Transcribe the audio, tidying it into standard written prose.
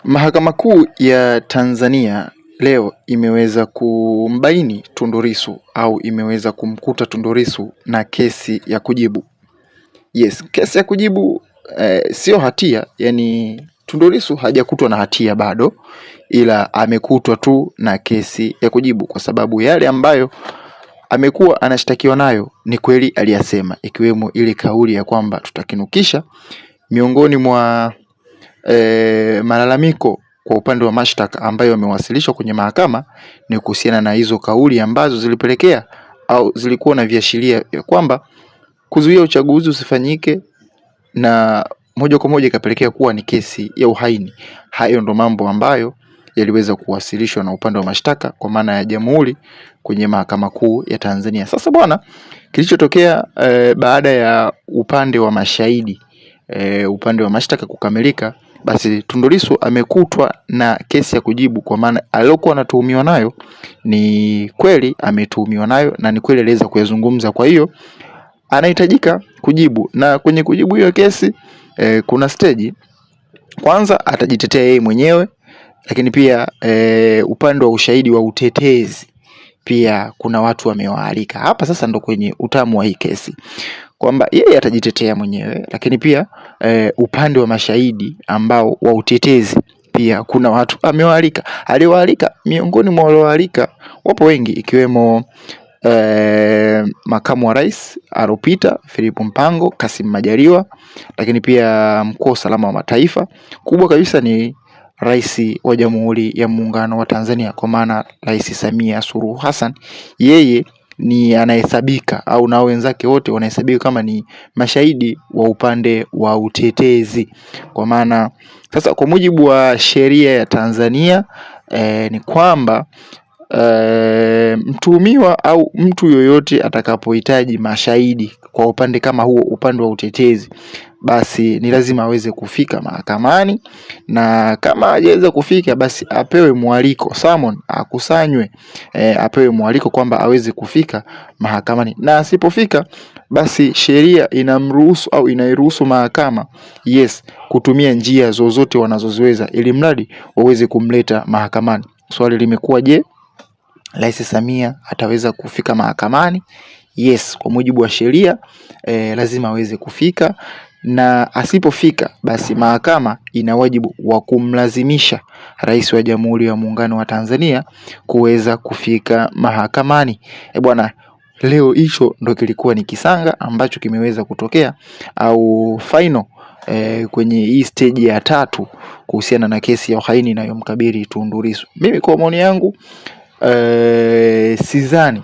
Mahakama Kuu ya Tanzania leo imeweza kumbaini Tundu Lissu au imeweza kumkuta Tundu Lissu na kesi ya kujibu. Yes, kesi ya kujibu sio hatia, yani Tundu Lissu hajakutwa na hatia bado, ila amekutwa tu na kesi ya kujibu kwa sababu yale ambayo amekuwa anashtakiwa nayo ni kweli aliyasema, ikiwemo ile kauli ya kwamba tutakinukisha. Miongoni mwa malalamiko kwa upande wa mashtaka ambayo yamewasilishwa kwenye mahakama ni kuhusiana na hizo kauli ambazo zilipelekea au zilikuwa na viashiria ya kwamba kuzuia uchaguzi usifanyike, na moja kwa moja ikapelekea kuwa ni kesi ya uhaini. Hayo ndo mambo ambayo yaliweza kuwasilishwa na upande wa mashtaka kwa maana ya jamhuri kwenye Mahakama Kuu ya Tanzania. Sasa bwana, kilichotokea baada ya upande wa mashahidi upande wa mashtaka kukamilika, basi Tundu Lissu amekutwa na kesi ya kujibu, kwa maana aliyokuwa anatuhumiwa nayo ni kweli ametuhumiwa nayo na ni kweli aliweza kuyazungumza. Kwa hiyo anahitajika kujibu, na kwenye kujibu hiyo kesi kuna stage. Kwanza atajitetea yeye mwenyewe, lakini pia upande wa ushahidi wa utetezi pia kuna watu wamewaalika. Hapa sasa ndo kwenye utamu wa hii kesi, kwamba yeye atajitetea mwenyewe, lakini pia upande wa mashahidi ambao wa utetezi pia kuna watu amewaalika. Aliwaalika, miongoni mwa walioalika wapo wengi, ikiwemo makamu wa rais alopita Philip Mpango, Kassim Majaliwa, lakini pia mkuu wa usalama wa mataifa. Kubwa kabisa ni Rais wa Jamhuri ya Muungano wa Tanzania, kwa maana Rais Samia Suluhu Hassan. Yeye ni anahesabika, au na wenzake wote wanahesabika kama ni mashahidi wa upande wa utetezi. Kwa maana sasa, kwa mujibu wa sheria ya Tanzania ni kwamba mtuhumiwa au mtu yoyote atakapohitaji mashahidi kwa upande kama huo, upande wa utetezi, basi ni lazima aweze kufika mahakamani, na kama hajaweza kufika basi apewe mwaliko, summon, akusanywe, apewe mwaliko kwamba aweze kufika mahakamani, na asipofika basi sheria inamruhusu au inairuhusu mahakama kutumia njia zozote wanazoziweza ili mradi waweze kumleta mahakamani. Swali limekuwa, je, Rais Samia ataweza kufika mahakamani? Yes, kwa mujibu wa sheria lazima aweze kufika, na asipofika basi mahakama ina wajibu wa kumlazimisha Rais wa Jamhuri ya Muungano wa Tanzania kuweza kufika mahakamani. Bwana, leo hicho ndo kilikuwa ni kisanga ambacho kimeweza kutokea, au final kwenye hii stage ya 3 kuhusiana na kesi ya uhaini inayomkabili Tundu Lissu. Mimi kwa maoni yangu sidhani